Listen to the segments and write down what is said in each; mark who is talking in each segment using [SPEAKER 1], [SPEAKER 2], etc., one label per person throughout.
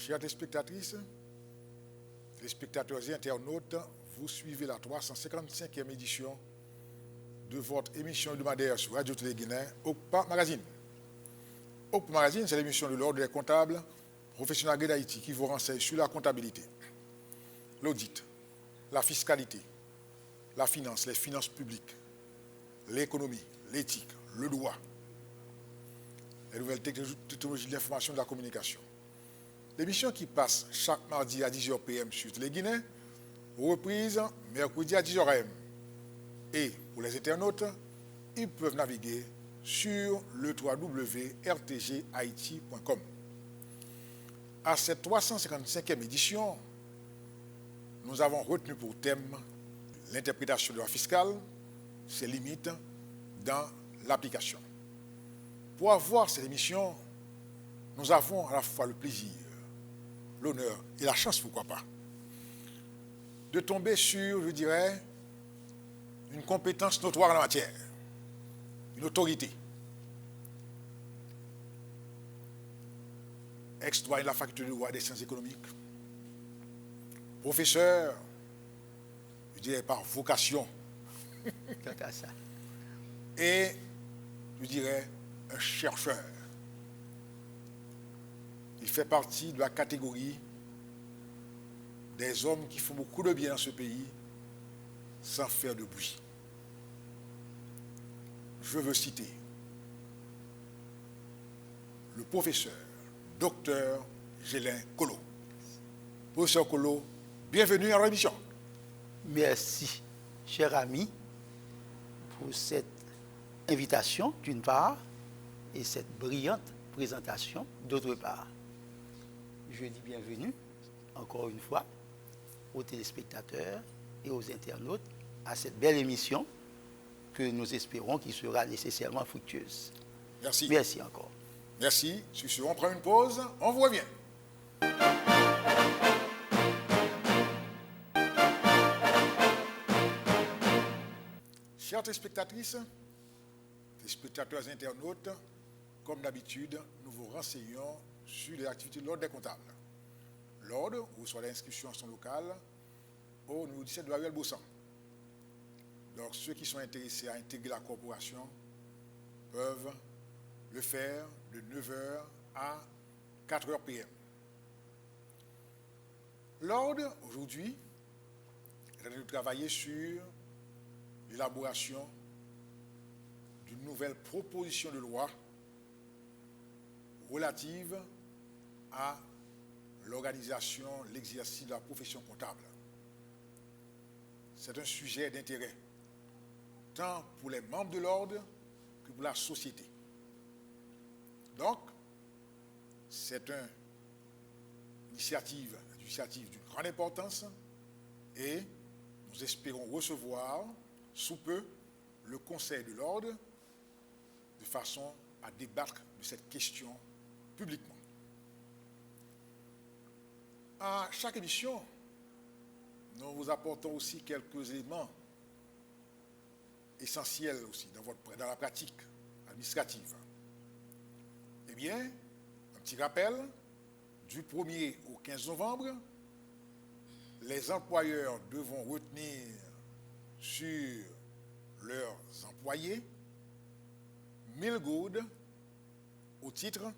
[SPEAKER 1] Chères téléspectatrices, téléspectateurs et internautes, vous suivez la 355e édition de votre émission hebdomadaire sur Radio Télé Guinée, OCPA Magazine. OCPA Magazine, c'est l'émission de l'Ordre des comptables professionnels d'Haïti qui vous renseigne sur la comptabilité, l'audit, la fiscalité, la finance, les finances publiques, l'économie, l'éthique, le droit, les nouvelles technologies de l'information et de la communication. L'émission qui passe chaque mardi à 10h PM sur Télé Guinée, reprise mercredi à 10h AM. Et pour les internautes, ils peuvent naviguer sur le www.rtghaiti.com. À cette 355e édition, nous avons retenu pour thème l'interprétation de la fiscale, ses limites dans l'application. Pour avoir cette émission, nous avons à la fois le plaisir, l'honneur et la chance, pourquoi pas, de tomber sur, je dirais, une compétence notoire en la matière, une autorité. Ex-doyen de la faculté de droit et des sciences économiques, professeur, je dirais par vocation, et je dirais un chercheur. Il fait partie de la catégorie des hommes qui font beaucoup de bien dans ce pays sans faire de bruit. Je veux citer le professeur Dr Gélin Kolo. Professeur Kolo, bienvenue à l'émission.
[SPEAKER 2] Merci, cher ami, pour cette invitation, d'une part, et cette brillante présentation, d'autre part. Je dis bienvenue, encore une fois, aux téléspectateurs et aux internautes à cette belle émission que nous espérons qui sera nécessairement fructueuse.
[SPEAKER 1] Merci.
[SPEAKER 2] Merci encore.
[SPEAKER 1] Merci. Sur ce, on prend une pause, on vous revient. Chères téléspectatrices, téléspectateurs et internautes, comme d'habitude, nous vous renseignons sur les activités de l'Ordre des comptables. L'Ordre reçoit l'inscription à son local au numéro 17 de la rue Bossan. Donc, ceux qui sont intéressés à intégrer la corporation peuvent le faire de 9h à 4h PM. L'Ordre, aujourd'hui, est en train de travailler sur l'élaboration d'une nouvelle proposition de loi relative à l'organisation, l'exercice de la profession comptable. C'est un sujet d'intérêt, tant pour les membres de l'ordre que pour la société. Donc, c'est une initiative d'une grande importance et nous espérons recevoir sous peu le Conseil de l'ordre de façon à débattre de cette question publiquement. À chaque émission, nous vous apportons aussi quelques éléments essentiels aussi dans la pratique administrative. Eh bien, un petit rappel, du 1er au 15 novembre, les employeurs devront retenir sur leurs employés 1000 gourdes au titre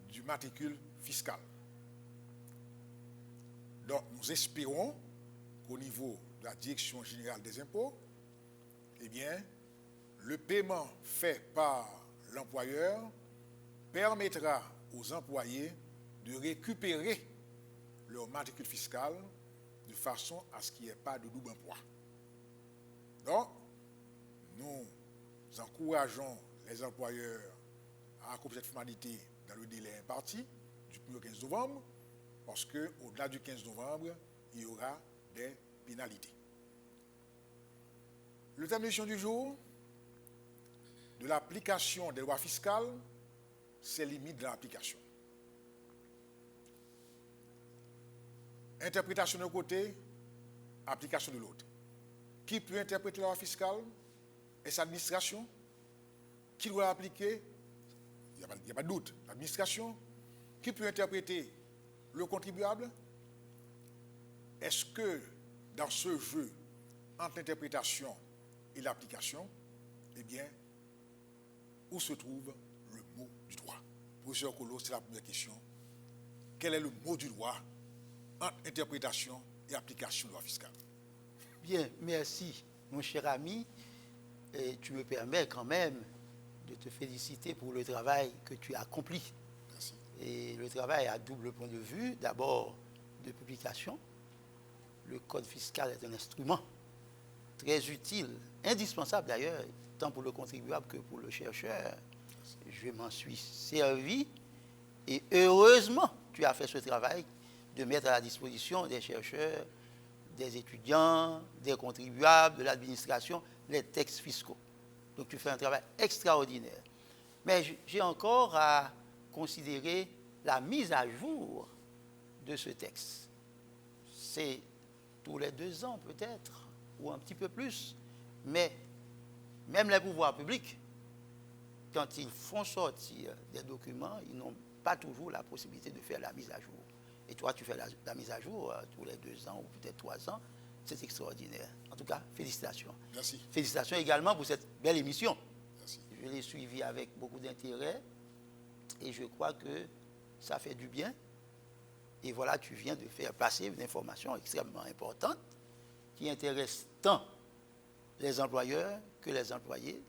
[SPEAKER 1] du matricule fiscal. Donc, nous espérons qu'au niveau de la Direction générale des impôts, eh bien, le paiement fait par l'employeur permettra aux employés de récupérer leur matricule fiscal de façon à ce qu'il n'y ait pas de double emploi. Donc, nous encourageons les employeurs à accomplir cette formalité dans le délai imparti, du 1er au 15 novembre, parce qu'au-delà du 15 novembre, il y aura des pénalités. Le thème de l'émission du jour, de l'application des lois fiscales, c'est limite de l'application. Interprétation d'un côté, application de l'autre. Qui peut interpréter la loi fiscale? Est-ce l'administration? Qui doit l'appliquer? Il n'y a pas de doute. L'administration. Qui peut interpréter le contribuable, est-ce que dans ce jeu entre l'interprétation et l'application, eh bien, où se trouve le mot du droit? Professeur Colo, c'est la première question. Quel est le mot du droit entre interprétation et application de la loi fiscale?
[SPEAKER 2] Bien, merci, mon cher ami. Et tu me permets quand même de te féliciter pour le travail que tu as accompli.
[SPEAKER 1] Merci.
[SPEAKER 2] Et le travail a double point de vue. D'abord, de publication. Le code fiscal est un instrument très utile, indispensable d'ailleurs, tant pour le contribuable que pour le chercheur. Je m'en suis servi et heureusement, tu as fait ce travail de mettre à la disposition des chercheurs, des étudiants, des contribuables, de l'administration, les textes fiscaux. Donc tu fais un travail extraordinaire. Mais j'ai encore à considérer la mise à jour de ce texte. C'est tous les 2 ans peut-être, ou un petit peu plus. Mais même les pouvoirs publics, quand ils font sortir des documents, ils n'ont pas toujours la possibilité de faire la mise à jour. Et toi, tu fais la mise à jour tous les 2 ans ou peut-être 3 ans. C'est extraordinaire. En tout cas, félicitations.
[SPEAKER 1] Merci.
[SPEAKER 2] Félicitations également pour cette belle émission.
[SPEAKER 1] Merci.
[SPEAKER 2] Je l'ai suivie avec beaucoup d'intérêt et je crois que ça fait du bien. Et voilà, tu viens de faire passer une information extrêmement importante qui intéresse tant les employeurs que les employés.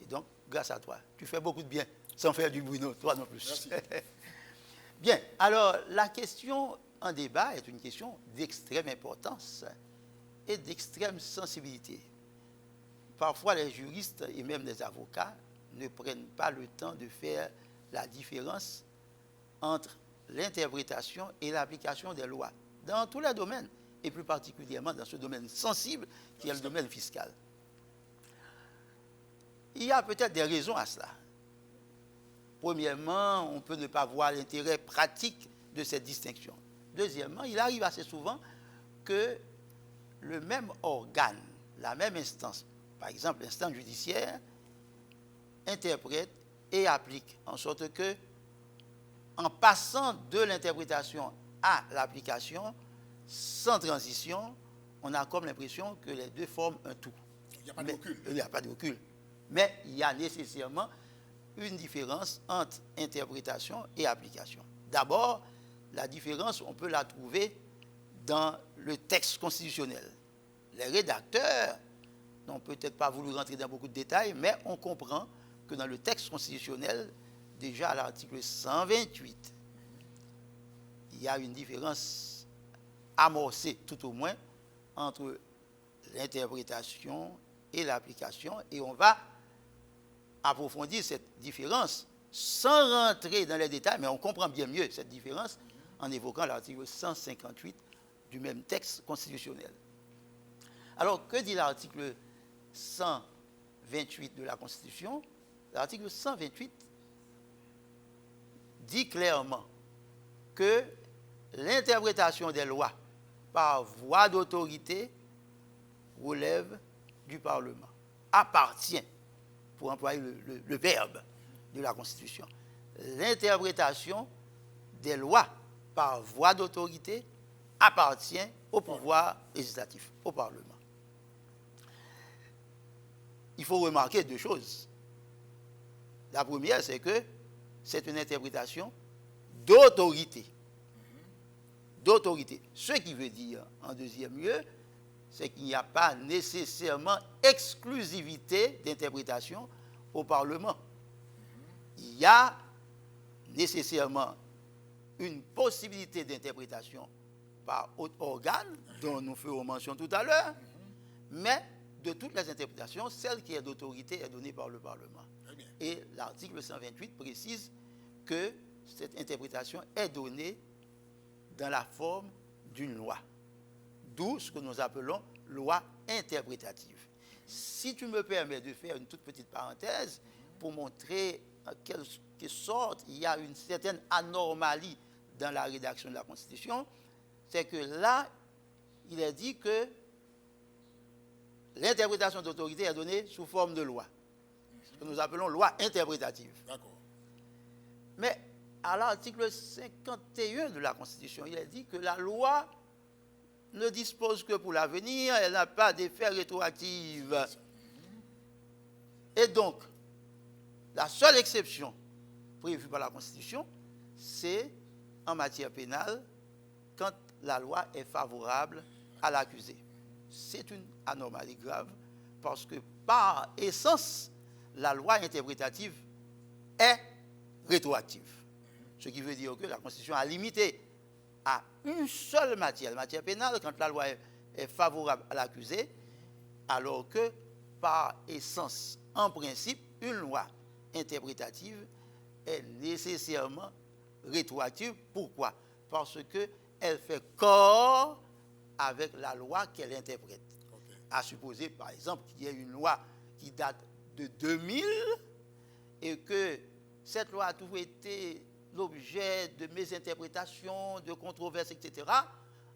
[SPEAKER 2] Et donc, grâce à toi, tu fais beaucoup de bien, sans faire du bruit, toi non plus.
[SPEAKER 1] Merci.
[SPEAKER 2] Bien, alors la question en débat est une question d'extrême importance et d'extrême sensibilité. Parfois, les juristes et même les avocats ne prennent pas le temps de faire la différence entre l'interprétation et l'application des lois, dans tous les domaines, et plus particulièrement dans ce domaine sensible qui est le domaine fiscal. Il y a peut-être des raisons à cela. Premièrement, on peut ne pas voir l'intérêt pratique de cette distinction. Deuxièmement, il arrive assez souvent que le même organe, la même instance, par exemple l'instance judiciaire, interprète et applique, en sorte que, en passant de l'interprétation à l'application, sans transition, on a comme l'impression que les deux forment un tout.
[SPEAKER 1] Il n'y a pas de recul.
[SPEAKER 2] Il n'y a pas de recul. Mais il y a nécessairement une différence entre interprétation et application. D'abord, la différence, on peut la trouver dans le texte constitutionnel. Les rédacteurs n'ont peut-être pas voulu rentrer dans beaucoup de détails, mais on comprend que dans le texte constitutionnel, déjà à l'article 128, il y a une différence amorcée, tout au moins, entre l'interprétation et l'application, et on va approfondir cette différence sans rentrer dans les détails, mais on comprend bien mieux cette différence en évoquant l'article 158 du même texte constitutionnel. Alors, que dit l'article 128 de la Constitution? L'article 128 dit clairement que l'interprétation des lois par voie d'autorité relève du Parlement, appartient, pour employer le verbe de la Constitution. L'interprétation des lois par voie d'autorité appartient au pouvoir législatif, au Parlement. Il faut remarquer 2 choses. La première, c'est que c'est une interprétation d'autorité. D'autorité. Ce qui veut dire, en deuxième lieu, c'est qu'il n'y a pas nécessairement exclusivité d'interprétation au Parlement. Il y a nécessairement une possibilité d'interprétation par autre organe, dont nous ferons mention tout à l'heure, mais de toutes les interprétations, celle qui est d'autorité est donnée par le Parlement. Et l'article 128 précise que cette interprétation est donnée dans la forme d'une loi. D'où ce que nous appelons loi interprétative. Si tu me permets de faire une toute petite parenthèse pour montrer en quelque sorte il y a une certaine anormalie dans la rédaction de la Constitution, c'est que là, il est dit que l'interprétation d'autorité est donnée sous forme de loi, ce que nous appelons loi interprétative.
[SPEAKER 1] D'accord.
[SPEAKER 2] Mais à l'article 51 de la Constitution, il est dit que la loi ne dispose que pour l'avenir, elle n'a pas d'effet rétroactif. Et donc, la seule exception prévue par la Constitution, c'est en matière pénale, quand la loi est favorable à l'accusé. C'est une anomalie grave, parce que par essence, la loi interprétative est rétroactive. Ce qui veut dire que la Constitution a limité à une seule matière, la matière pénale, quand la loi est favorable à l'accusé, alors que par essence, en principe, une loi interprétative est nécessairement rétroactive. Pourquoi? Parce qu'elle fait corps avec la loi qu'elle interprète. Okay. À supposer, par exemple, qu'il y ait une loi qui date de 2000 et que cette loi a toujours été l'objet de mésinterprétations, de controverses, etc.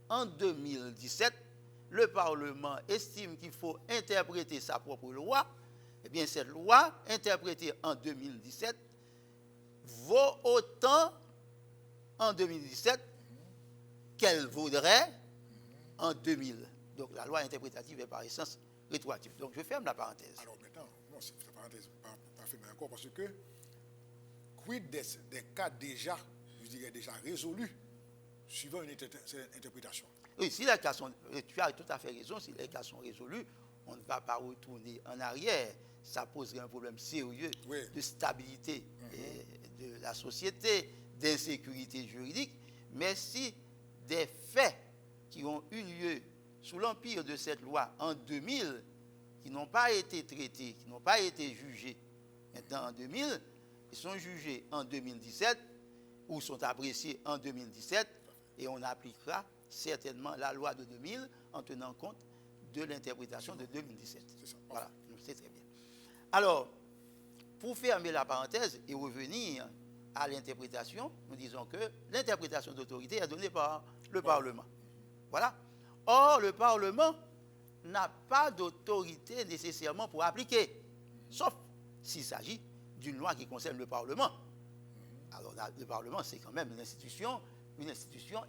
[SPEAKER 2] En 2017, le Parlement estime qu'il faut interpréter sa propre loi. Eh bien, cette loi, interprétée en 2017, vaut autant en 2017 qu'elle vaudrait en 2000. Donc, la loi interprétative est par essence rétroactive. Donc, je ferme la parenthèse.
[SPEAKER 1] Alors, maintenant, non, c'est la parenthèse pas fermée encore, parce que quid des cas déjà, je dirais déjà résolus, suivant une interprétation.
[SPEAKER 2] Oui, si les cas sont, tu as tout à fait raison, si les cas sont résolus, on ne va pas retourner en arrière. Ça poserait un problème sérieux de stabilité de la société, d'insécurité juridique. Mais si des faits qui ont eu lieu sous l'empire de cette loi en 2000, qui n'ont pas été traités, qui n'ont pas été jugés maintenant en 2000, ils sont jugés en 2017 ou sont appréciés en 2017 et on appliquera certainement la loi de 2000 en tenant compte de l'interprétation de 2017. C'est ça. Voilà, c'est très bien. Alors, pour fermer la parenthèse et revenir à l'interprétation, nous disons que l'interprétation d'autorité est donnée par le Parlement. Voilà. Or, le Parlement n'a pas d'autorité nécessairement pour appliquer, sauf s'il s'agit d'une loi qui concerne le Parlement. Alors, le Parlement, c'est quand même une institution,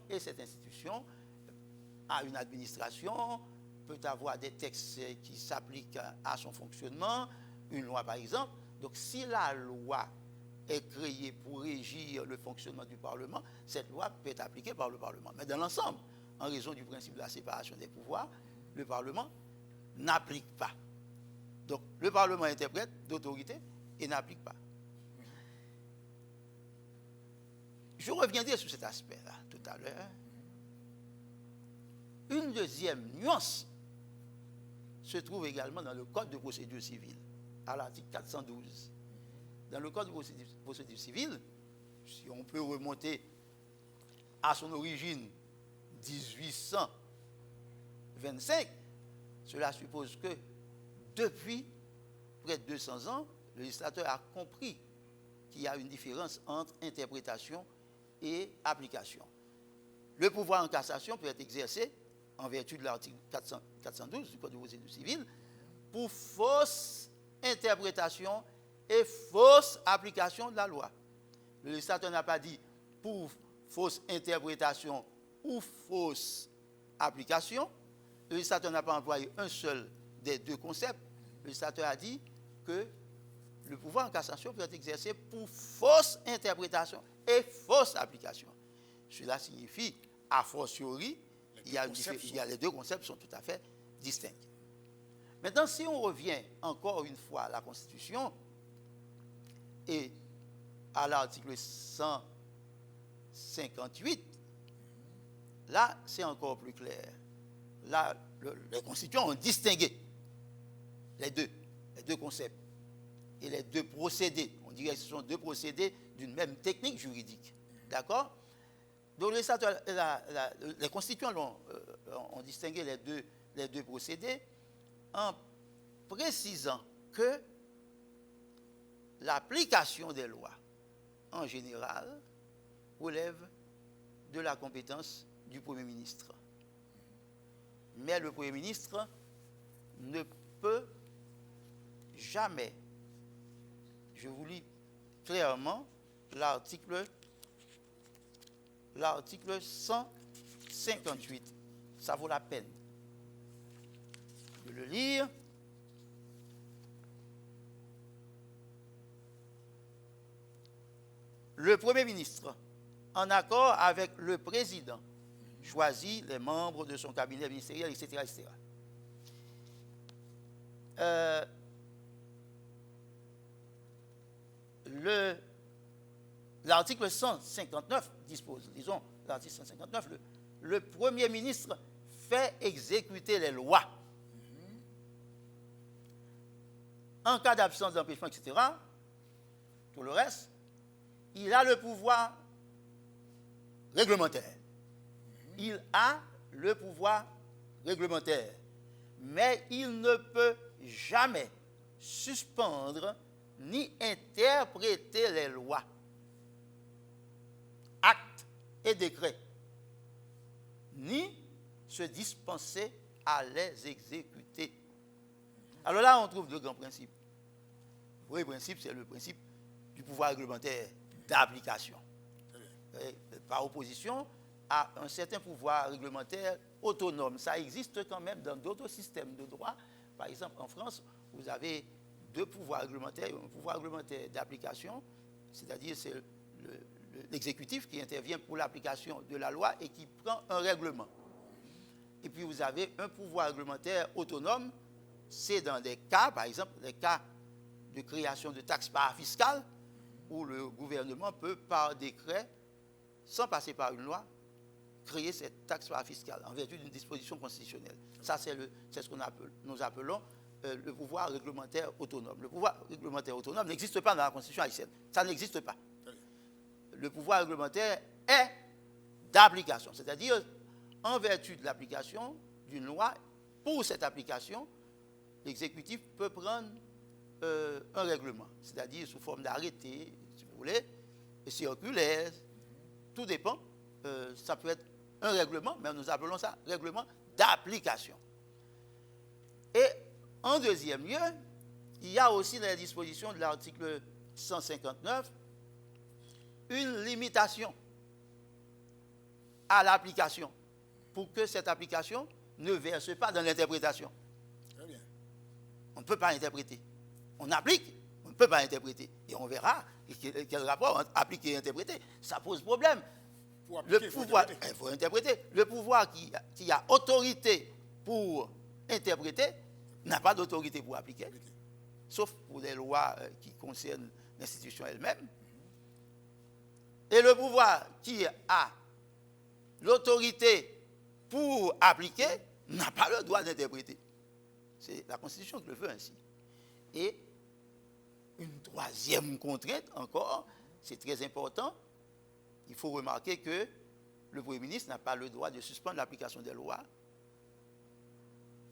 [SPEAKER 2] et cette institution a une administration, peut avoir des textes qui s'appliquent à son fonctionnement, une loi par exemple. Donc, si la loi est créée pour régir le fonctionnement du Parlement, cette loi peut être appliquée par le Parlement. Mais dans l'ensemble, en raison du principe de la séparation des pouvoirs, le Parlement n'applique pas. Donc, le Parlement interprète d'autorité et n'applique pas. Je reviendrai sur cet aspect-là tout à l'heure. Une deuxième nuance se trouve également dans le Code de procédure civile, à l'article 412. Dans le Code de procédure civile, si on peut remonter à son origine 1825, cela suppose que depuis près de 200 ans, le législateur a compris qu'il y a une différence entre interprétation et application. Le pouvoir en cassation peut être exercé en vertu de l'article 412 du Code de procédure civile pour fausse interprétation et fausse application de la loi. Le législateur n'a pas dit pour fausse interprétation ou fausse application. Le législateur n'a pas employé un seul des deux concepts. Le législateur a dit que le pouvoir en cassation peut être exercé pour fausse interprétation et fausse application. Cela signifie, a fortiori, les deux concepts sont tout à fait distincts. Maintenant, si on revient encore une fois à la Constitution et à l'article 158, là, c'est encore plus clair. Là, les constituants ont distingué les deux concepts et les deux procédés. On dirait que ce sont deux procédés d'une même technique juridique. D'accord? Donc, les constituants ont distingué les deux procédés en précisant que l'application des lois, en général, relève de la compétence du Premier ministre. Mais le Premier ministre ne peut jamais, je vous lis clairement l'article l'article 158. Ça vaut la peine de le lire. Le Premier ministre, en accord avec le président, choisit les membres de son cabinet ministériel, etc. etc. L'article 159 dispose, disons, l'article 159, le Premier ministre fait exécuter les lois. En cas d'absence d'empêchement, etc., tout le reste, il a le pouvoir réglementaire. Il a le pouvoir réglementaire. Mais il ne peut jamais suspendre ni interpréter les lois, actes et décrets, ni se dispenser à les exécuter. Alors là, on trouve deux grands principes. Le premier principe, c'est le principe du pouvoir réglementaire d'application. Par opposition à un certain pouvoir réglementaire autonome. Ça existe quand même dans d'autres systèmes de droit. Par exemple, en France, vous avez deux pouvoirs réglementaires. Un pouvoir réglementaire d'application, c'est-à-dire c'est l'exécutif qui intervient pour l'application de la loi et qui prend un règlement. Et puis vous avez un pouvoir réglementaire autonome. C'est dans des cas, par exemple, les cas de création de taxes parafiscales, où le gouvernement peut, par décret, sans passer par une loi, créer cette taxe parafiscale en vertu d'une disposition constitutionnelle. Ça, c'est ce que nous appelons le pouvoir réglementaire autonome. Le pouvoir réglementaire autonome n'existe pas dans la Constitution haïtienne. Ça n'existe pas. Le pouvoir réglementaire est d'application, c'est-à-dire en vertu de l'application d'une loi, pour cette application, l'exécutif peut prendre un règlement, c'est-à-dire sous forme d'arrêté, si vous voulez, circulaire, tout dépend. Ça peut être un règlement, mais nous appelons ça règlement d'application. Et en deuxième lieu, il y a aussi dans les dispositions de l'article 159 une limitation à l'application pour que cette application ne verse pas dans l'interprétation.
[SPEAKER 1] Très bien.
[SPEAKER 2] On ne peut pas interpréter. On applique, on ne peut pas interpréter. Et on verra quel rapport entre appliquer et interpréter. Ça pose problème. Le pouvoir, il faut interpréter. Le pouvoir qui a autorité pour interpréter n'a pas d'autorité pour appliquer, sauf pour les lois qui concernent l'institution elle-même. Et le pouvoir qui a l'autorité pour appliquer n'a pas le droit d'interpréter. C'est la Constitution qui le veut ainsi. Et une troisième contrainte encore, c'est très important, il faut remarquer que le Premier ministre n'a pas le droit de suspendre l'application des lois.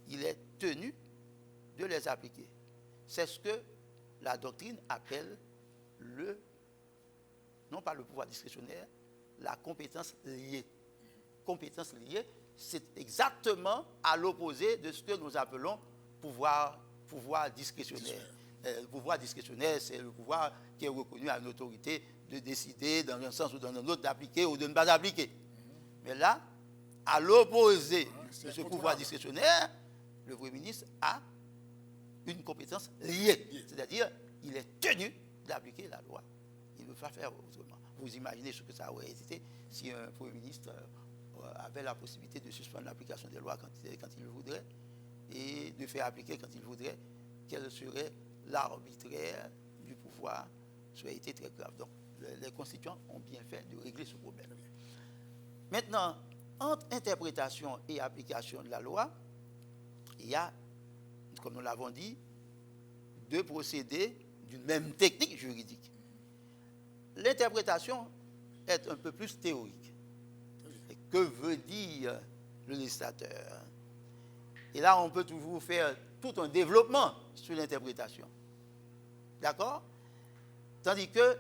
[SPEAKER 2] Il est tenu de les appliquer. C'est ce que la doctrine appelle non pas le pouvoir discrétionnaire, la compétence liée. Compétence liée, c'est exactement à l'opposé de ce que nous appelons pouvoir discrétionnaire. Le pouvoir discrétionnaire, c'est le pouvoir qui est reconnu à une autorité de décider dans un sens ou dans un autre, d'appliquer ou de ne pas appliquer. Mais là, à l'opposé de ce pouvoir discrétionnaire, le Premier ministre a une compétence liée. C'est-à-dire, il est tenu d'appliquer la loi. Il ne peut pas faire autrement. Vous imaginez ce que ça aurait été si un Premier ministre avait la possibilité de suspendre l'application des lois quand il le voudrait et de faire appliquer quand il voudrait, quel serait l'arbitraire du pouvoir. Ça aurait été très grave. Donc, les constituants ont bien fait de régler ce problème. Maintenant, entre interprétation et application de la loi, il y a, comme nous l'avons dit, deux procédés d'une même technique juridique. L'interprétation est un peu plus théorique. Et que veut dire le législateur? Et là, on peut toujours faire tout un développement sur l'interprétation. D'accord? Tandis que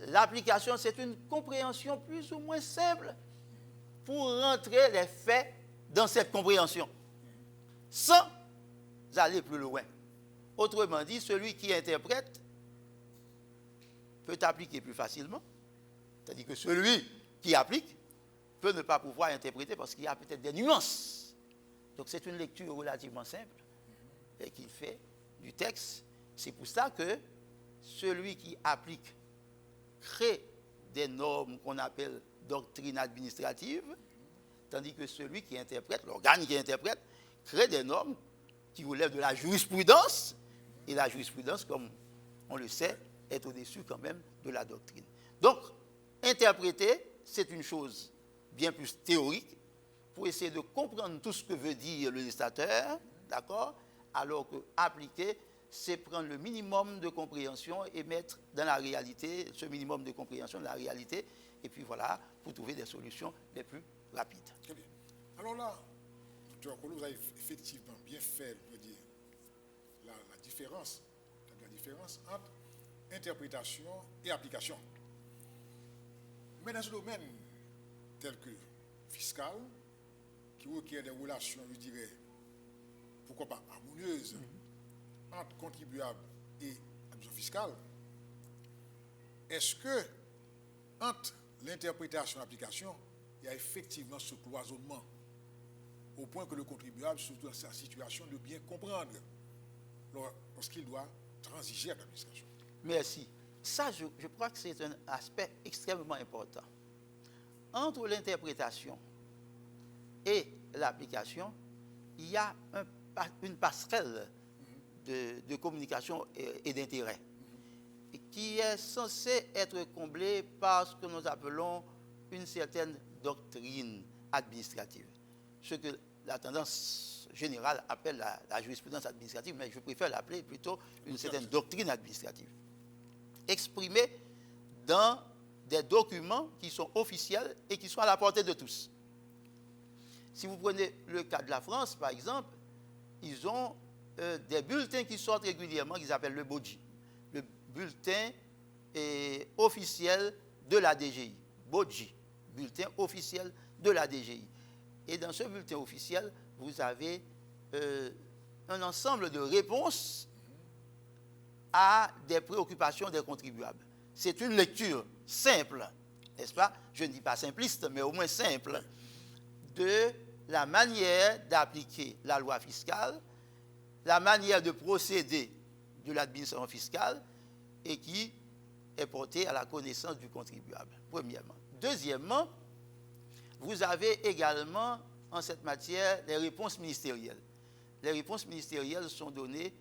[SPEAKER 2] l'application, c'est une compréhension plus ou moins simple pour rentrer les faits dans cette compréhension, sans aller plus loin. Autrement dit, celui qui interprète peut appliquer plus facilement, c'est-à-dire que celui qui applique peut ne pas pouvoir interpréter parce qu'il y a peut-être des nuances. Donc c'est une lecture relativement simple qu'il fait du texte. C'est pour ça que celui qui applique crée des normes qu'on appelle doctrine administrative, tandis que celui qui interprète, l'organe qui interprète, crée des normes qui relèvent de la jurisprudence, et la jurisprudence, comme on le sait, est au-dessus quand même de la doctrine. Donc, interpréter, c'est une chose bien plus théorique, pour essayer de comprendre tout ce que veut dire le législateur, d'accord, alors que appliquer, c'est prendre le minimum de compréhension et mettre dans la réalité, ce minimum de compréhension de la réalité, et puis voilà, pour trouver des solutions les plus rapides.
[SPEAKER 1] Très bien. Alors là, docteur Kolo, vous avez effectivement bien fait, je veux dire, la différence entre interprétation et application. Mais dans ce domaine tel que fiscal, qui requiert des relations, je dirais, pourquoi pas harmonieuses, entre contribuables et administration fiscale, est-ce que entre l'interprétation et l'application, il y a effectivement ce cloisonnement au point que le contribuable se trouve dans sa situation de bien comprendre lorsqu'il doit transiger avec l'administration?
[SPEAKER 2] Merci. Ça, je crois que c'est un aspect extrêmement important. Entre l'interprétation et l'application, il y a une passerelle de communication et d'intérêt qui est censée être comblée par ce que nous appelons une certaine doctrine administrative. Ce que la tendance générale appelle la jurisprudence administrative, mais je préfère l'appeler plutôt une certaine doctrine administrative, exprimée dans des documents qui sont officiels et qui sont à la portée de tous. Si vous prenez le cas de la France, par exemple, ils ont des bulletins qui sortent régulièrement, qu'ils appellent le BODJI, le bulletin officiel de la DGI. BODJI, bulletin officiel de la DGI. Et dans ce bulletin officiel, vous avez un ensemble de réponses à des préoccupations des contribuables. C'est une lecture simple, n'est-ce pas? Je ne dis pas simpliste, mais au moins simple, de la manière d'appliquer la loi fiscale, la manière de procéder de l'administration fiscale et qui est portée à la connaissance du contribuable, premièrement. Deuxièmement, vous avez également en cette matière les réponses ministérielles. Les réponses ministérielles sont données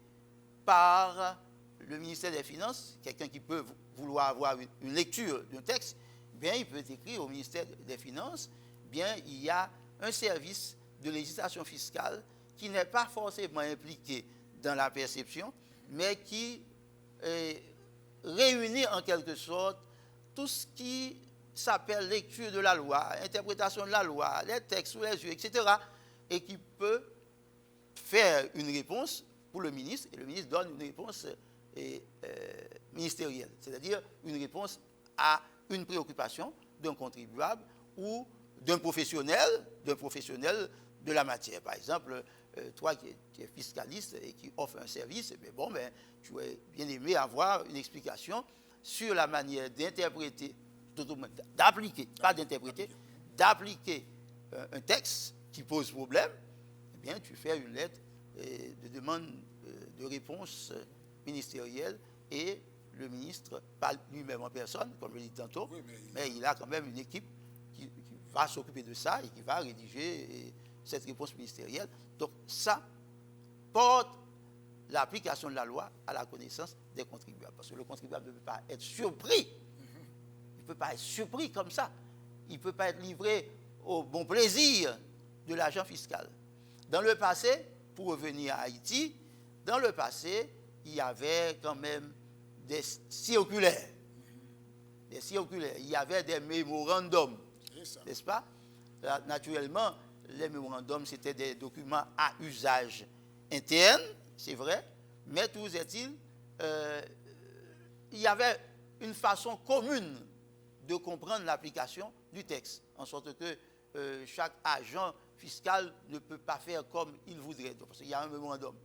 [SPEAKER 2] par le ministère des Finances. Quelqu'un qui peut vouloir avoir une lecture d'un texte, bien, il peut écrire au ministère des Finances, bien, il y a un service de législation fiscale qui n'est pas forcément impliqué dans la perception, mais qui réunit en quelque sorte tout ce qui s'appelle lecture de la loi, interprétation de la loi, les textes sous les yeux, etc., et qui peut faire une réponse pour le ministre, et le ministre donne une réponse ministérielle, c'est-à-dire une réponse à une préoccupation d'un contribuable ou d'un professionnel de la matière. Par exemple, toi qui es fiscaliste et qui offre un service, tu aurais bien aimé avoir une explication sur la manière d'interpréter, d'appliquer, pas d'interpréter, d'appliquer un texte qui pose problème. Eh bien, tu fais une lettre de demande de réponse ministérielle et le ministre, pas lui-même en personne, comme je l'ai dit tantôt, oui, mais il a quand même une équipe qui va s'occuper de ça et qui va rédiger cette réponse ministérielle. Donc ça porte l'application de la loi à la connaissance des contribuables. Parce que le contribuable ne peut pas être surpris. Il ne peut pas être surpris comme ça. Il ne peut pas être livré au bon plaisir de l'agent fiscal. Dans le passé, pour revenir à Haïti, dans le passé, il y avait quand même des circulaires. Des circulaires. Il y avait des mémorandums. N'est-ce pas? Là, naturellement, les mémorandums, c'était des documents à usage interne, c'est vrai, mais toujours est-il, il y avait une façon commune de comprendre l'application du texte, en sorte que chaque agent fiscal ne peut pas faire comme il voudrait. Parce qu'il y a un mémorandum.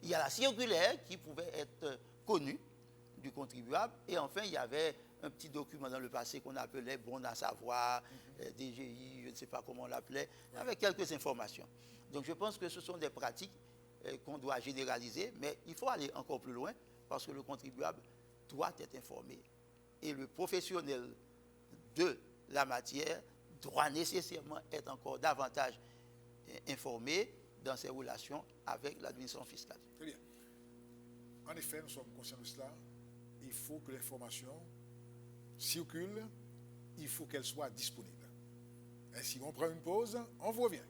[SPEAKER 2] Il y a la circulaire qui pouvait être connue du contribuable, et enfin, il y avait un petit document dans le passé qu'on appelait bon à savoir, DGI, je ne sais pas comment on l'appelait, avec quelques informations. Donc je pense que ce sont des pratiques qu'on doit généraliser, mais il faut aller encore plus loin parce que le contribuable doit être informé. Et le professionnel de la matière doit nécessairement être encore davantage informé dans ses relations avec l'administration fiscale.
[SPEAKER 1] Très bien. En effet, nous sommes conscients de cela. Il faut que l'information circule, il faut qu'elle soit disponible. Ainsi, on prend une pause, on vous revient.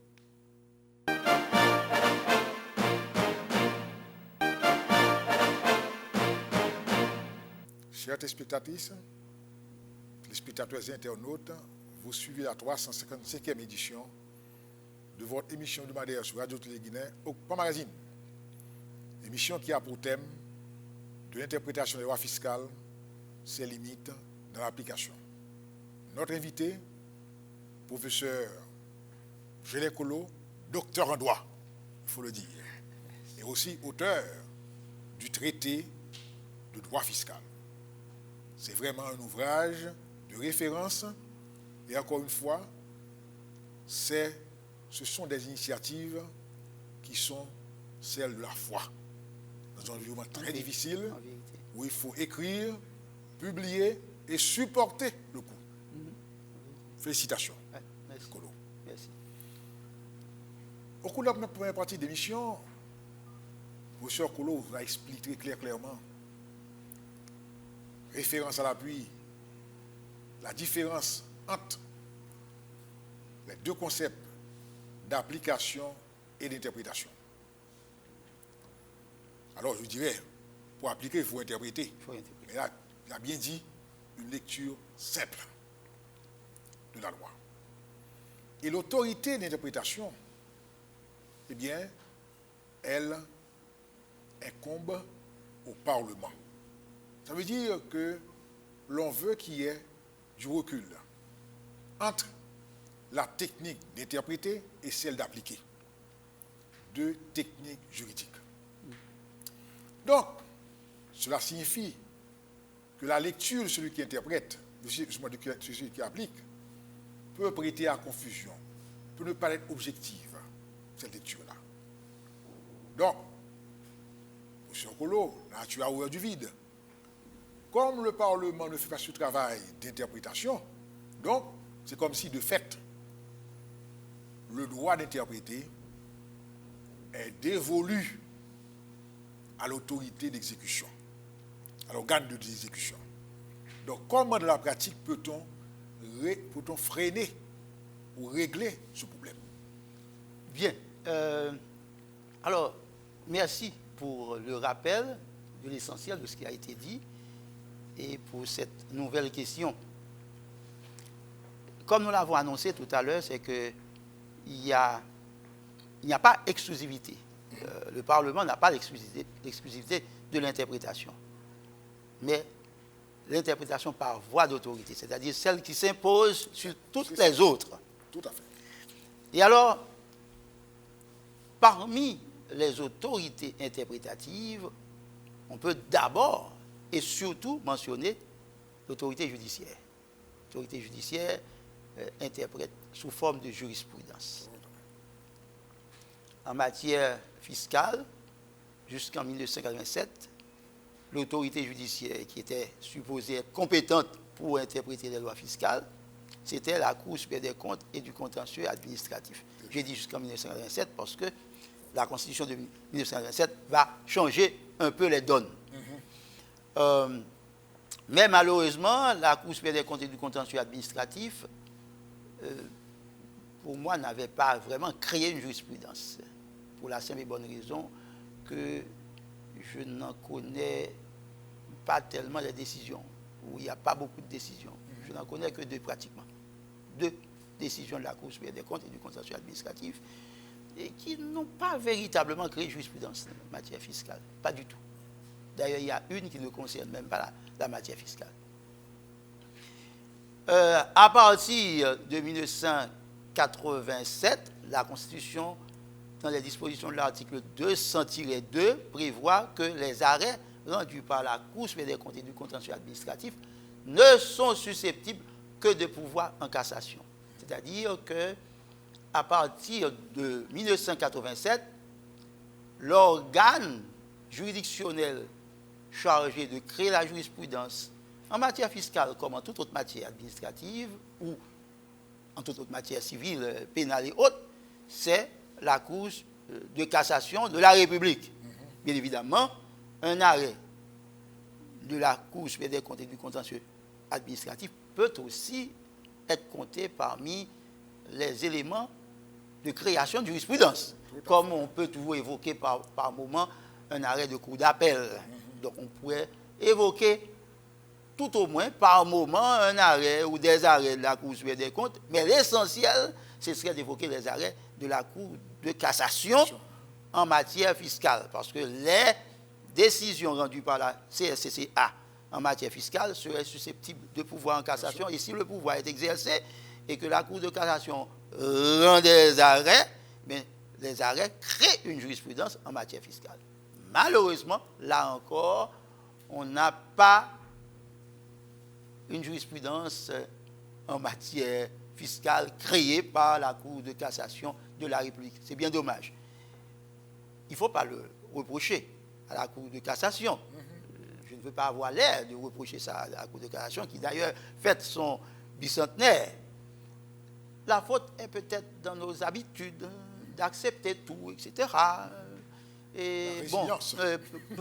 [SPEAKER 1] Chers téléspectatrices, téléspectateurs et internautes, vous suivez la 355e édition de votre émission hebdomadaire sur Radio Télé Guinée, Okpa Magazine. Émission qui a pour thème de l'interprétation des lois fiscales, ses limites dans l'application. Notre invité, professeur Gélé Kolo, docteur en droit, il faut le dire, et aussi auteur du traité de droit fiscal. C'est vraiment un ouvrage de référence et encore une fois, ce sont des initiatives qui sont celles de la foi. Dans un environnement très difficile, où il faut écrire, publier et supporter le coût. Félicitations.
[SPEAKER 2] Merci.
[SPEAKER 1] Kolo.
[SPEAKER 2] Merci.
[SPEAKER 1] Au cours de la première partie de l'émission, le professeur Kolo vous a expliqué clairement, référence à l'appui, la différence entre les deux concepts d'application et d'interprétation. Alors je dirais, pour appliquer, il faut interpréter. Mais là, il a bien dit une lecture simple de la loi. Et l'autorité d'interprétation, eh bien, elle incombe au Parlement. Ça veut dire que l'on veut qu'il y ait du recul entre la technique d'interpréter et celle d'appliquer. Deux techniques juridiques. Donc, cela signifie que la lecture de celui qui interprète, de celui qui applique, peut prêter à confusion, peut ne pas être objective, cette lecture-là. Donc, M. Kolo, là tu as ouvert du vide. Comme le Parlement ne fait pas ce travail d'interprétation, donc c'est comme si de fait, le droit d'interpréter est dévolu à l'autorité d'exécution, à l'organe de l'exécution. Donc comment dans la pratique peut-on freiner ou régler ce problème?
[SPEAKER 2] Bien. Alors, merci pour le rappel de l'essentiel de ce qui a été dit et pour cette nouvelle question. Comme nous l'avons annoncé tout à l'heure, c'est qu'il n'y a pas exclusivité. Le Parlement n'a pas l'exclusivité de l'interprétation. Mais l'interprétation par voie d'autorité, c'est-à-dire celle qui s'impose sur toutes les autres.
[SPEAKER 1] Tout à fait.
[SPEAKER 2] Et alors, parmi les autorités interprétatives, on peut d'abord et surtout mentionner l'autorité judiciaire. L'autorité judiciaire interprète sous forme de jurisprudence. En matière fiscale, jusqu'en 1987, l'autorité judiciaire qui était supposée être compétente pour interpréter les lois fiscales, c'était la Cour supérieure des comptes et du contentieux administratif. J'ai dit jusqu'en 1987 parce que la Constitution de 1987 va changer un peu les donnes. Mais malheureusement, la Cour supérieure des comptes et du contentieux administratif, pour moi, n'avait pas vraiment créé une jurisprudence. Pour la simple et bonne raison que je n'en connais pas tellement les décisions, où il n'y a pas beaucoup de décisions. Je n'en connais que deux pratiquement. Deux décisions de la Cour supérieure des comptes et du contentieux administratif, et qui n'ont pas véritablement créé jurisprudence en matière fiscale. Pas du tout. D'ailleurs, il y a une qui ne concerne même pas la matière fiscale. À partir de 1987, la Constitution, dans les dispositions de l'article 200-2, prévoit que les arrêts rendus par la Cour supérieure des comptes et du contentieux administratif ne sont susceptibles que de pouvoir en cassation. C'est-à-dire que à partir de 1987, l'organe juridictionnel chargé de créer la jurisprudence en matière fiscale comme en toute autre matière administrative ou en toute autre matière civile, pénale et autres, c'est la Cour de cassation de la République. Bien évidemment, un arrêt de la Cour supérieure des comptes et du contentieux administratif peut aussi être compté parmi les éléments de création de jurisprudence, comme on peut toujours évoquer par moment un arrêt de cour d'appel. Donc on pourrait évoquer tout au moins par moment un arrêt ou des arrêts de la Cour supérieure des comptes, mais l'essentiel, ce serait d'évoquer les arrêts de la Cour de cassation en matière fiscale, parce que les décisions rendues par la CSCCA en matière fiscale seraient susceptibles de pouvoir en cassation, et si le pouvoir est exercé et que la Cour de cassation rend des arrêts, mais les arrêts créent une jurisprudence en matière fiscale. Malheureusement, là encore, on n'a pas une jurisprudence en matière fiscale créée par la Cour de cassation de la République. C'est bien dommage. Il ne faut pas le reprocher à la Cour de cassation. Je ne veux pas avoir l'air de reprocher ça à la Cour de cassation, qui d'ailleurs fête son bicentenaire. La faute est peut-être dans nos habitudes d'accepter tout, etc. Et bon,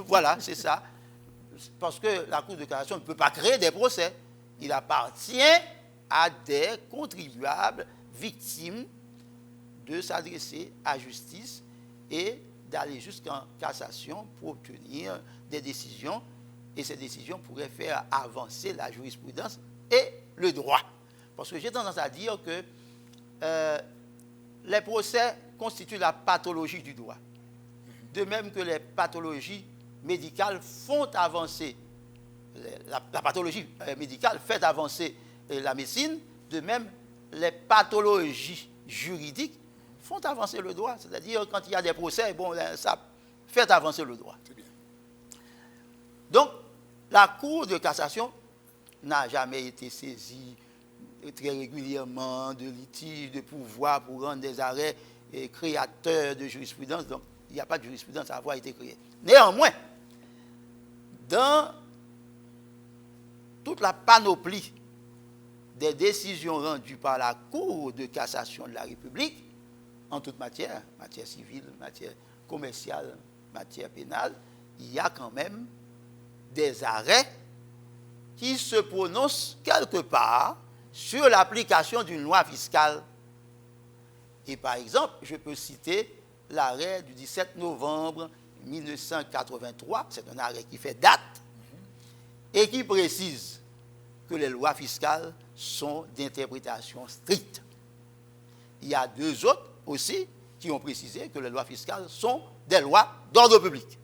[SPEAKER 2] voilà, c'est ça. Parce que la Cour de cassation ne peut pas créer des procès. Il appartient à des contribuables victimes de s'adresser à la justice et d'aller jusqu'en cassation pour obtenir des décisions. Et ces décisions pourraient faire avancer la jurisprudence et le droit. Parce que j'ai tendance à dire que les procès constituent la pathologie du droit. De même que les pathologies médicales font avancer, la pathologie médicale fait avancer la médecine, de même les pathologies juridiques font avancer le droit. C'est-à-dire quand il y a des procès, bon, ça fait avancer le droit. Donc, la Cour de cassation n'a jamais été saisie très régulièrement de litiges de pouvoir pour rendre des arrêts créateurs de jurisprudence. Donc, il n'y a pas de jurisprudence à avoir été créée. Néanmoins, dans toute la panoplie des décisions rendues par la Cour de cassation de la République, en toute matière, matière civile, matière commerciale, matière pénale, il y a quand même des arrêts qui se prononcent quelque part sur l'application d'une loi fiscale. Et par exemple, je peux citer l'arrêt du 17 novembre 1983, c'est un arrêt qui fait date, et qui précise que les lois fiscales sont d'interprétation stricte. Il y a deux autres aussi qui ont précisé que les lois fiscales sont des lois d'ordre public.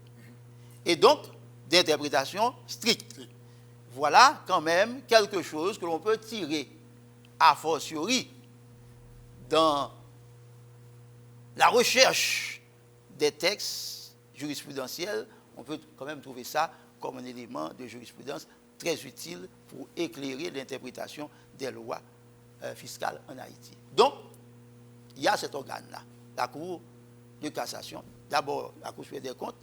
[SPEAKER 2] Et donc, d'interprétation stricte. Voilà quand même quelque chose que l'on peut tirer a fortiori dans la recherche des textes jurisprudentiels. On peut quand même trouver ça comme un élément de jurisprudence très utile pour éclairer l'interprétation des lois fiscales en Haïti. Donc, il y a cet organe-là, la Cour de cassation. D'abord, la Cour supérieure des comptes,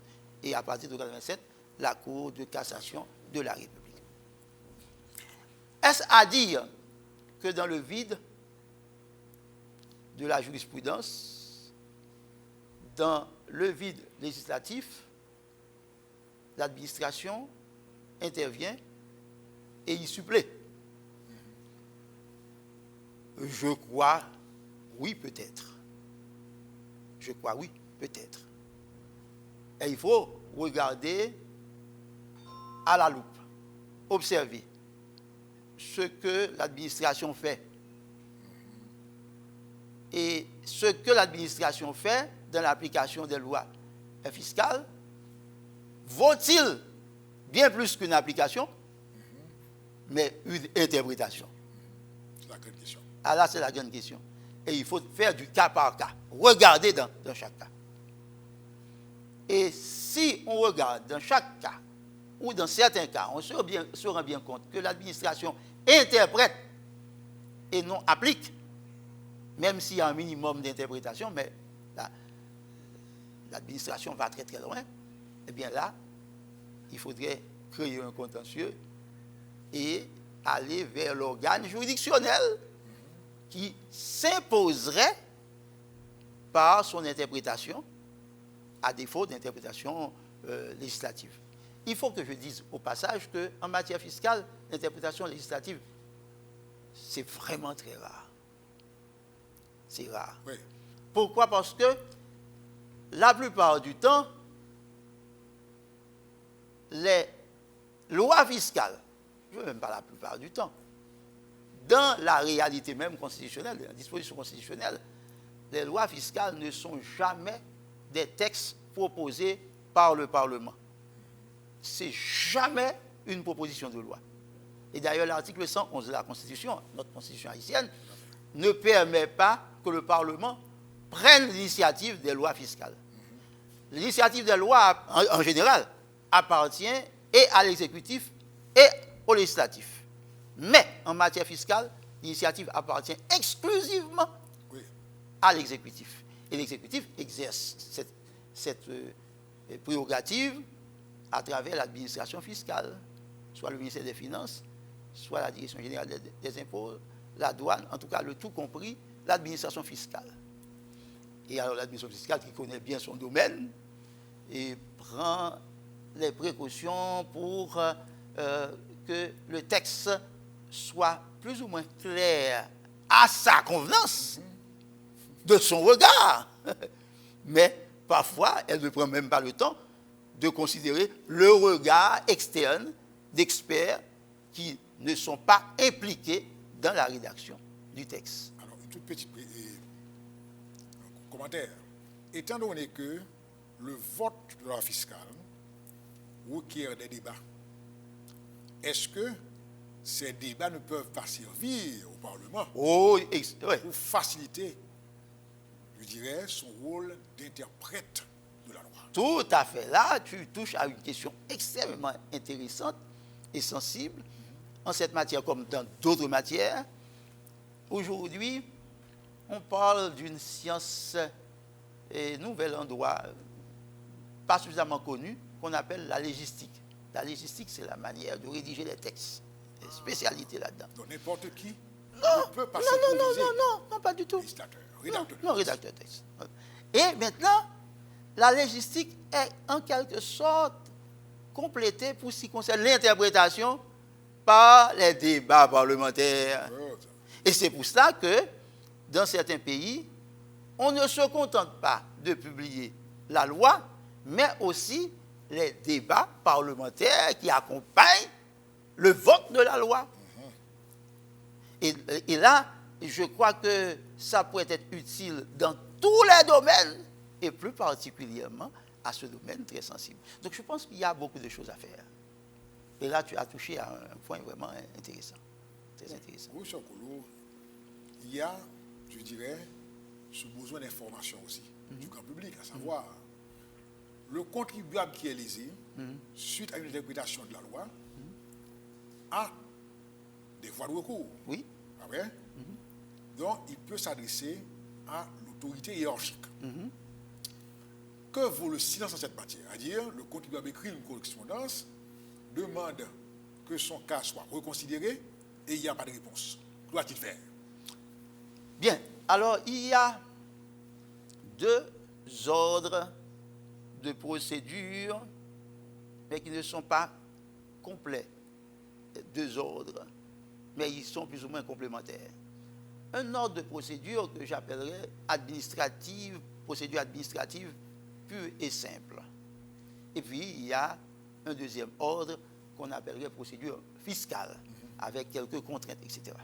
[SPEAKER 2] et à partir de 1987, la Cour de cassation de la République. Est-ce à dire que dans le vide de la jurisprudence, dans le vide législatif, l'administration intervient et y supplée? Je crois, oui, peut-être. Je crois, oui, peut-être. Et il faut regarder à la loupe, observer ce que l'administration fait. Et ce que l'administration fait dans l'application des lois fiscales, vaut-il bien plus qu'une application, mais une interprétation?
[SPEAKER 1] C'est la grande question.
[SPEAKER 2] Ah là, c'est la grande question. Et il faut faire du cas par cas, regarder dans chaque cas. Et si on regarde dans chaque cas, où dans certains cas, on se rend bien compte que l'administration interprète et non applique, même s'il y a un minimum d'interprétation, mais l'administration va très très loin, eh bien là, il faudrait créer un contentieux et aller vers l'organe juridictionnel qui s'imposerait par son interprétation, à défaut d'interprétation législative. Il faut que je dise au passage qu'en matière fiscale, l'interprétation législative, c'est vraiment très rare. C'est rare.
[SPEAKER 1] Oui.
[SPEAKER 2] Pourquoi? Parce que la plupart du temps, les lois fiscales, je ne veux même pas la plupart du temps, dans la réalité même constitutionnelle, la disposition constitutionnelle, les lois fiscales ne sont jamais des textes proposés par le Parlement. C'est jamais une proposition de loi. Et d'ailleurs, l'article 111 de la Constitution, notre Constitution haïtienne, ne permet pas que le Parlement prenne l'initiative des lois fiscales. L'initiative des lois, en général, appartient et à l'exécutif et au législatif. Mais en matière fiscale, l'initiative appartient exclusivement à l'exécutif. Et l'exécutif exerce cette prérogative à travers l'administration fiscale, soit le ministère des Finances, soit la Direction générale des impôts, la douane, en tout cas le tout compris, l'administration fiscale. Et alors l'administration fiscale qui connaît bien son domaine et prend les précautions pour que le texte soit plus ou moins clair à sa convenance, de son regard. Mais parfois, elle ne prend même pas le temps de considérer le regard externe d'experts qui ne sont pas impliqués dans la rédaction du texte.
[SPEAKER 1] Alors, une toute petite commentaire. Étant donné que le vote de la loi fiscale requiert des débats, est-ce que ces débats ne peuvent pas servir au Parlement pour faciliter, je dirais, son rôle d'interprète de la loi?
[SPEAKER 2] Tout à fait. Là, tu touches à une question extrêmement intéressante et sensible en cette matière comme dans d'autres matières. Aujourd'hui, on parle d'une science nouvelle en droit, pas suffisamment connue, qu'on appelle la légistique. La légistique, c'est la manière de rédiger les textes. Des spécialités là-dedans.
[SPEAKER 1] Donc n'importe qui
[SPEAKER 2] Non,
[SPEAKER 1] peut pas
[SPEAKER 2] non, pas du tout.
[SPEAKER 1] Rédacteur.
[SPEAKER 2] Non, rédacteur de texte. Et maintenant, la légistique est en quelque sorte complétée pour ce qui concerne l'interprétation par les débats parlementaires. Et c'est pour cela que, dans certains pays, on ne se contente pas de publier la loi, mais aussi les débats parlementaires qui accompagnent le vote de la loi. Et là, je crois que ça pourrait être utile dans tous les domaines, et plus particulièrement à ce domaine très sensible. Donc je pense qu'il y a beaucoup de choses à faire. Et là, tu as touché à un point vraiment intéressant. Très intéressant.
[SPEAKER 1] Oui, cher Kolo, il y a, je dirais, ce besoin d'information aussi du grand public, à savoir le contribuable qui est lésé, suite à une interprétation de la loi, a des voies de recours.
[SPEAKER 2] Oui.
[SPEAKER 1] Ah ouais? Donc, il peut s'adresser à l'autorité hiérarchique. Que vaut le silence en cette matière? C'est-à-dire, le contribuable écrit une correspondance, demande que son cas soit reconsidéré et il n'y a pas de réponse. Que doit-il faire?
[SPEAKER 2] Bien. Alors, il y a deux ordres de procédure, mais qui ne sont pas complets. Deux ordres, mais ils sont plus ou moins complémentaires. Un ordre de procédure que j'appellerais administrative, procédure administrative pure et simple. Et puis, il y a un deuxième ordre qu'on appellerait procédure fiscale, avec quelques contraintes, etc.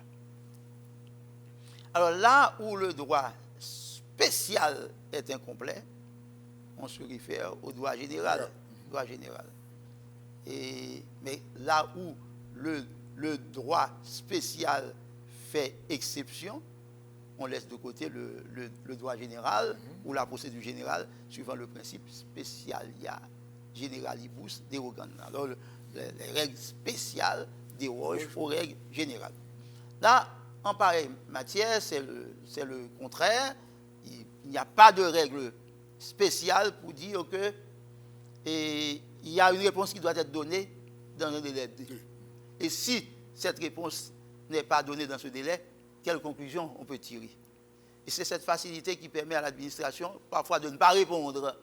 [SPEAKER 2] Alors là où le droit spécial est incomplet, on se réfère au droit général. Droit général. Mais là où le droit spécial fait exception, on laisse de côté le droit général ou la procédure générale suivant le principe specialia generalibus deroganda. Alors les règles spéciales dérogent aux règles générales. Là, en pareille matière, c'est le contraire. Il n'y a pas de règle spéciale pour dire que il y a une réponse qui doit être donnée dans un délai. Et si cette réponse n'est pas donnée dans ce délai, quelle conclusion on peut tirer? Et c'est cette facilité qui permet à l'administration parfois de ne pas répondre.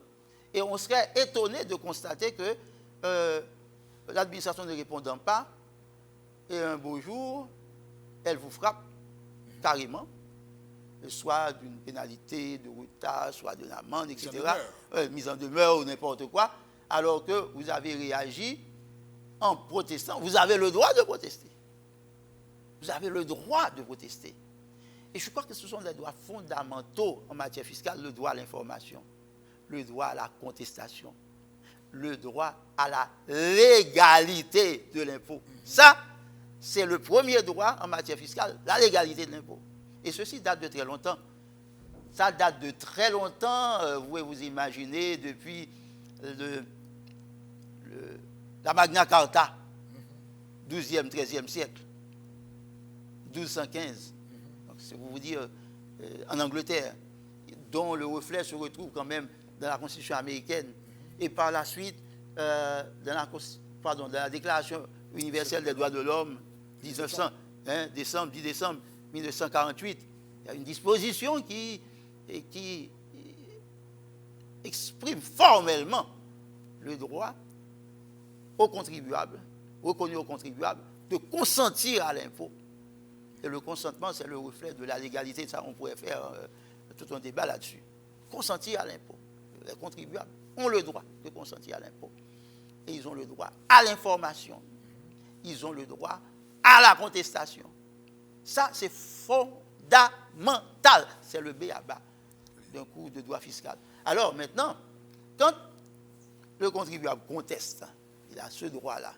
[SPEAKER 2] Et on serait étonné de constater que l'administration ne répondant pas, et un beau jour, elle vous frappe carrément, soit d'une pénalité de retard, soit d'une amende, etc., mise en demeure ou n'importe quoi, alors que vous avez réagi en protestant. Vous avez le droit de protester. Vous avez le droit de protester. Et je crois que ce sont des droits fondamentaux en matière fiscale, le droit à l'information, le droit à la contestation, le droit à la légalité de l'impôt. Ça, c'est le premier droit en matière fiscale, la légalité de l'impôt. Et ceci date de très longtemps. Ça date de très longtemps, vous pouvez vous imaginer, depuis la Magna Carta, 12e, 13e siècle, 1215. C'est pour vous dire, en Angleterre, dont le reflet se retrouve quand même dans la Constitution américaine, et par la suite dans la Déclaration universelle des droits de l'homme, 10 décembre 1948. Il y a une disposition qui exprime formellement le droit aux contribuables, reconnu aux contribuables, de consentir à l'impôt. Et le consentement, c'est le reflet de la légalité. Ça, on pourrait faire tout un débat là-dessus. Consentir à l'impôt. Les contribuables ont le droit de consentir à l'impôt. Et ils ont le droit à l'information. Ils ont le droit à la contestation. Ça, c'est fondamental. C'est le b.a.-ba d'un cours de droit fiscal. Alors maintenant, quand le contribuable conteste, il a ce droit-là,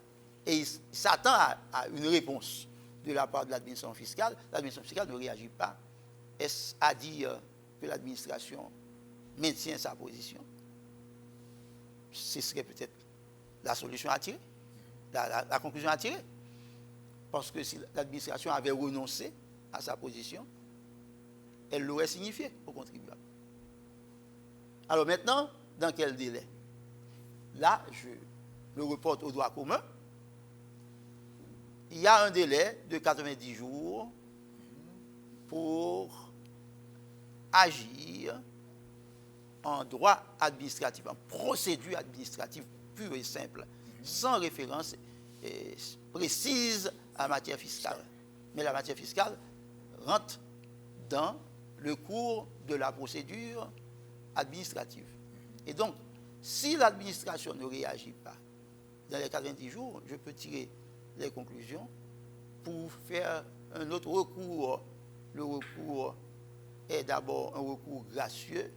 [SPEAKER 2] et il s'attend à une réponse de la part de l'administration fiscale ne réagit pas. Est-ce à dire que l'administration maintient sa position? Ce serait peut-être la solution à tirer, la conclusion à tirer. Parce que si l'administration avait renoncé à sa position, elle l'aurait signifié au contribuable. Alors maintenant, dans quel délai? Là, je me reporte au droit commun. Il y a un délai de 90 jours pour agir en droit administratif, en procédure administrative pure et simple, sans référence précise à la matière fiscale. Mais la matière fiscale rentre dans le cours de la procédure administrative. Et donc, si l'administration ne réagit pas dans les 90 jours, je peux tirer les conclusions pour faire un autre recours. Le recours est d'abord un recours gracieux,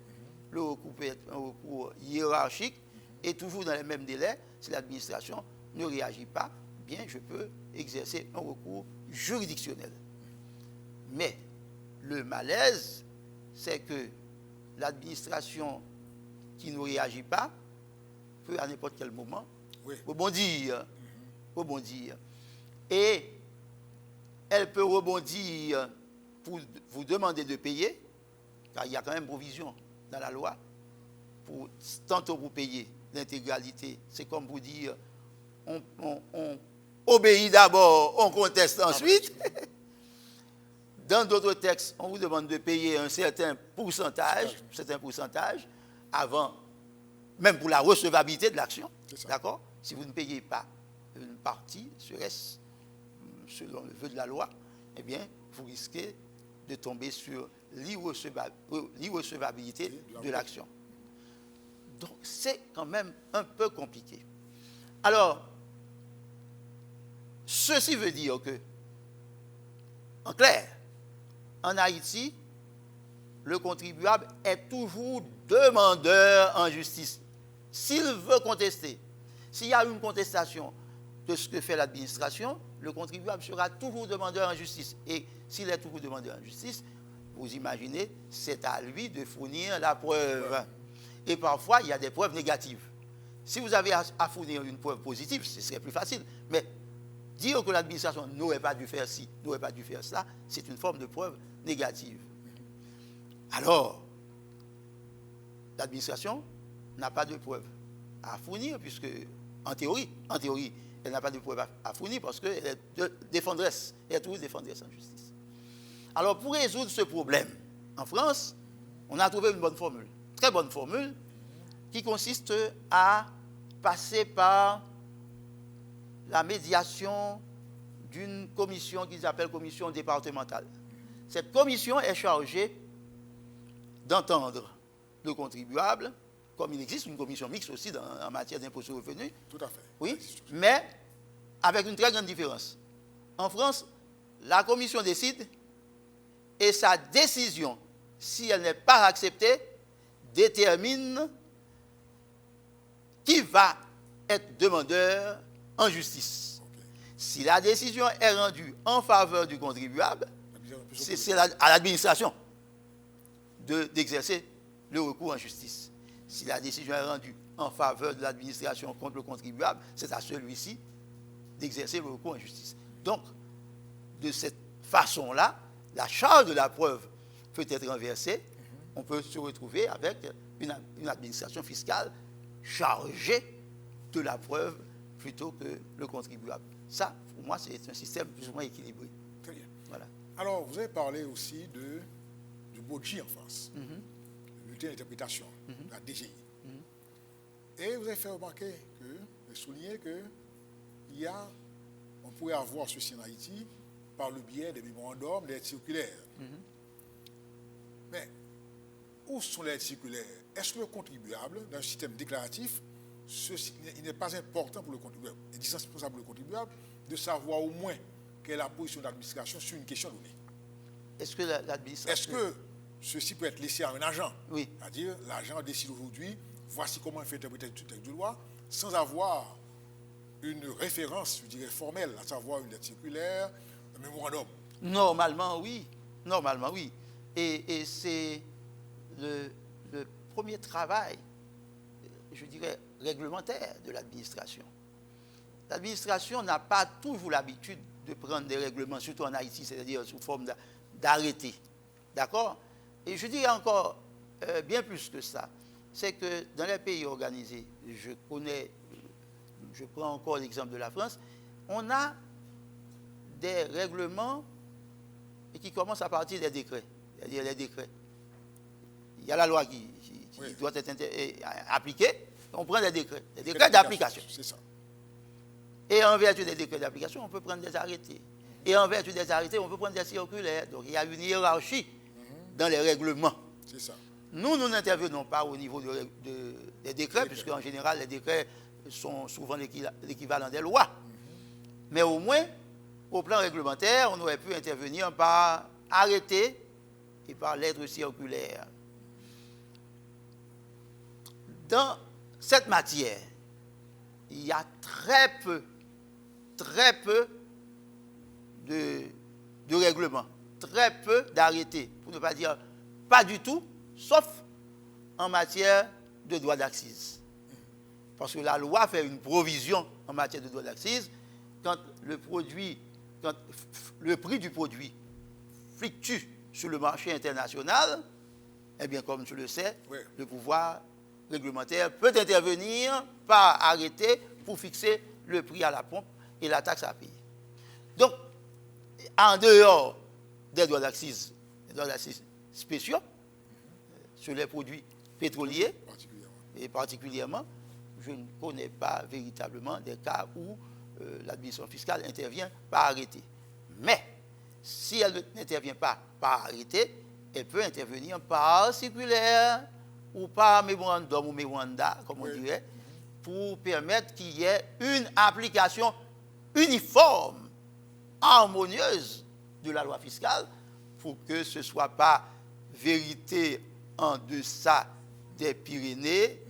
[SPEAKER 2] le recours peut être un recours hiérarchique, et toujours dans les mêmes délais, si l'administration ne réagit pas, bien je peux exercer un recours juridictionnel. Mais le malaise, c'est que l'administration qui ne réagit pas peut à n'importe quel moment rebondir. Et elle peut rebondir pour vous demander de payer, car il y a quand même provision dans la loi, tantôt pour payer l'intégralité. C'est comme vous dire, on obéit d'abord, on conteste ensuite. Dans d'autres textes, on vous demande de payer un certain pourcentage avant, même pour la recevabilité de l'action. D'accord? Si vous ne payez pas une partie, serait-ce selon le vœu de la loi, eh bien, vous risquez de tomber sur l'irrecevabilité de l'action. Donc, c'est quand même un peu compliqué. Alors, ceci veut dire que, en clair, en Haïti, le contribuable est toujours demandeur en justice. S'il veut contester, s'il y a une contestation de ce que fait l'administration, le contribuable sera toujours demandeur en justice. Et s'il est toujours demandeur en justice, vous imaginez, c'est à lui de fournir la preuve. Et parfois, il y a des preuves négatives. Si vous avez à fournir une preuve positive, ce serait plus facile. Mais dire que l'administration n'aurait pas dû faire ci, n'aurait pas dû faire cela, c'est une forme de preuve négative. Alors, l'administration n'a pas de preuve à fournir, puisque, en théorie, elle n'a pas de preuve à fournir parce qu'elle est défendresse, elle est toujours défendresse en justice. Alors, pour résoudre ce problème, en France, on a trouvé une bonne formule, très bonne formule, qui consiste à passer par la médiation d'une commission qu'ils appellent commission départementale. Cette commission est chargée d'entendre le contribuable, comme il existe une commission mixte aussi en matière d'impôt sur le revenu.
[SPEAKER 1] Tout à fait.
[SPEAKER 2] Oui, mais avec une très grande différence. En France, la commission décide et sa décision, si elle n'est pas acceptée, détermine qui va être demandeur en justice. Okay. Si la décision est rendue en faveur du contribuable, c'est à l'administration d'exercer le recours en justice. Si la décision est rendue en faveur de l'administration contre le contribuable, c'est à celui-ci d'exercer le recours en justice. Donc, de cette façon-là, la charge de la preuve peut être renversée. On peut se retrouver avec une administration fiscale chargée de la preuve plutôt que le contribuable. Ça, pour moi, c'est un système plus ou moins équilibré.
[SPEAKER 1] Très bien.
[SPEAKER 2] Voilà.
[SPEAKER 1] Alors, vous avez parlé aussi du BODJ en France, le bulletin d'interprétation, la DGI. Et vous avez fait remarquer souligner on pourrait avoir ceci en Haïti par le biais des mémorandums, des lettres circulaires. Mais où sont les lettres circulaires? Est-ce que le contribuable, dans un système déclaratif, il n'est pas important pour le contribuable, il est indispensable pour le contribuable de savoir au moins quelle est la position de l'administration sur une question donnée?
[SPEAKER 2] Est-ce que l'administration...
[SPEAKER 1] Est-ce que ceci peut être laissé à un agent?
[SPEAKER 2] Oui.
[SPEAKER 1] C'est-à-dire, l'agent décide aujourd'hui, voici comment il fait interpréter le texte de loi, sans avoir une référence, je dirais, formelle, à savoir une lettre circulaire, un mémorandum.
[SPEAKER 2] Normalement, oui. Normalement, oui. Et c'est le premier travail, je dirais, réglementaire de l'administration. L'administration n'a pas toujours l'habitude de prendre des règlements, surtout en Haïti, c'est-à-dire sous forme d'arrêté. D'accord? Et je dirais encore bien plus que ça. C'est que dans les pays organisés, je prends encore l'exemple de la France, on a des règlements qui commencent à partir des décrets. C'est-à-dire les décrets. Il y a la loi qui doit être appliquée, on prend des décrets d'application.
[SPEAKER 1] C'est ça.
[SPEAKER 2] Et en vertu des décrets d'application, on peut prendre des arrêtés. Et en vertu des arrêtés, on peut prendre des circulaires. Donc il y a une hiérarchie dans les règlements.
[SPEAKER 1] C'est ça.
[SPEAKER 2] Nous n'intervenons pas au niveau des décrets, puisque en général, les décrets sont souvent l'équivalent des lois. Mais au moins, au plan réglementaire, on aurait pu intervenir par arrêté et par lettre circulaire. Dans cette matière, il y a très peu de règlements, très peu d'arrêtés, pour ne pas dire pas du tout, sauf en matière de droit d'accise. Parce que la loi fait une provision en matière de droit d'accise quand le prix du produit fluctue sur le marché international, eh bien, comme tu le sais, le pouvoir réglementaire peut intervenir par arrêté pour fixer le prix à la pompe et la taxe à payer. Donc, en dehors des droits d'accise spéciaux sur les produits pétroliers, et particulièrement, je ne connais pas véritablement des cas où l'administration fiscale intervient par arrêté. Mais, si elle n'intervient pas par arrêté, elle peut intervenir par circulaire ou par mémorandum ou mémoranda, comme on dirait, pour permettre qu'il y ait une application uniforme, harmonieuse de la loi fiscale, pour que ce ne soit pas vérité en deçà des Pyrénées,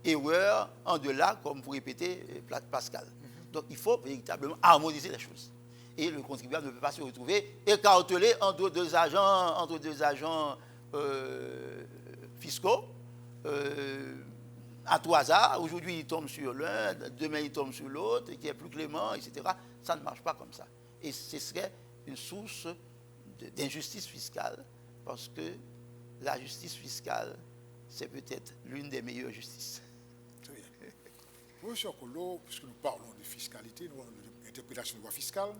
[SPEAKER 2] erreur en delà, comme vous répétez Pascal. Donc il faut véritablement harmoniser les choses. Et le contribuable ne peut pas se retrouver écartelé entre deux agents fiscaux à tout hasard, aujourd'hui il tombe sur l'un, demain il tombe sur l'autre, qui est plus clément, etc. Ça ne marche pas comme ça. Et ce serait une source d'injustice fiscale, parce que la justice fiscale, c'est peut-être l'une des meilleures justices.
[SPEAKER 1] Très bien. Professeur Kolo, puisque nous parlons de fiscalité, nous parlons de l'interprétation de loi fiscale,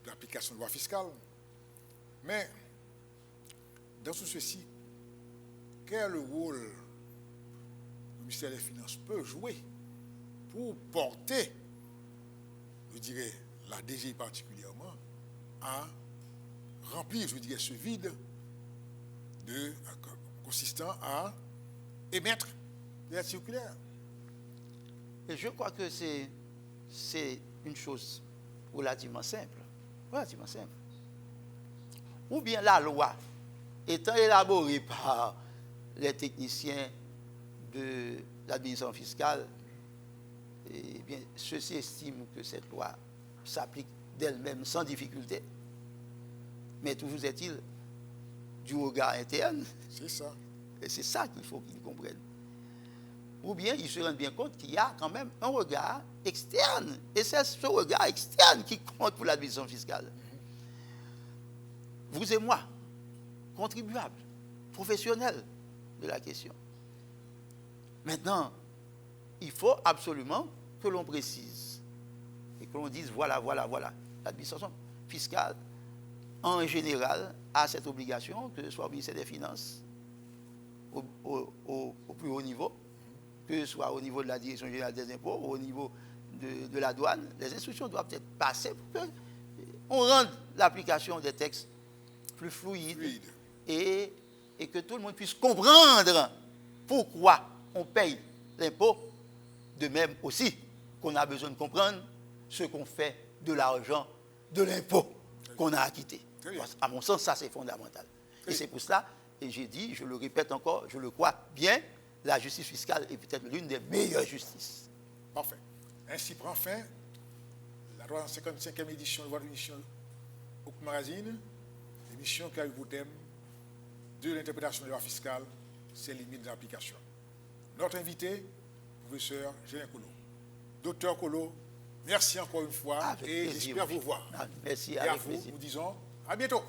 [SPEAKER 1] de l'application de loi fiscale, mais dans tout ceci, quel est le rôle que le ministère des Finances peut jouer pour porter, je dirais, la DGI particulièrement, à remplir, je dirais, ce vide consistant à émettre des lettres circulaires.
[SPEAKER 2] Et je crois que c'est une chose relativement simple. Relativement simple. Ou bien la loi, étant élaborée par les techniciens de l'administration fiscale, eh bien, ceux-ci estiment que cette loi s'applique d'elle-même sans difficulté. Mais toujours est-il du regard interne.
[SPEAKER 1] C'est ça.
[SPEAKER 2] Et c'est ça qu'il faut qu'ils comprennent. Ou bien ils se rendent bien compte qu'il y a quand même un regard externe. Et c'est ce regard externe qui compte pour l'administration fiscale. Vous et moi, contribuables, professionnels de la question. Maintenant, il faut absolument que l'on précise et que l'on dise voilà. L'administration fiscale, en général, a cette obligation, que ce soit au ministère des Finances, au plus haut niveau, que ce soit au niveau de la Direction générale des impôts, au niveau de la douane. Les instructions doivent être passées pour qu'on rende l'application des textes plus fluide. Et que tout le monde puisse comprendre pourquoi on paye l'impôt, de même aussi qu'on a besoin de comprendre ce qu'on fait de l'argent de l'impôt qu'on a acquitté. À mon sens, ça c'est fondamental. Et c'est pour cela, et j'ai dit, je le répète encore, je le crois bien, la justice fiscale est peut-être l'une des meilleures justices.
[SPEAKER 1] Parfait. Ainsi prend fin la 355e édition de votre émission Ouk Magazine, émission qui a eu pour thème de l'interprétation de la loi fiscale, ses limites d'application. Notre invité, professeur Julien Kolo. Docteur Kolo, merci encore une fois et j'espère vous voir.
[SPEAKER 2] Merci,
[SPEAKER 1] et à vous, nous disons à bientôt.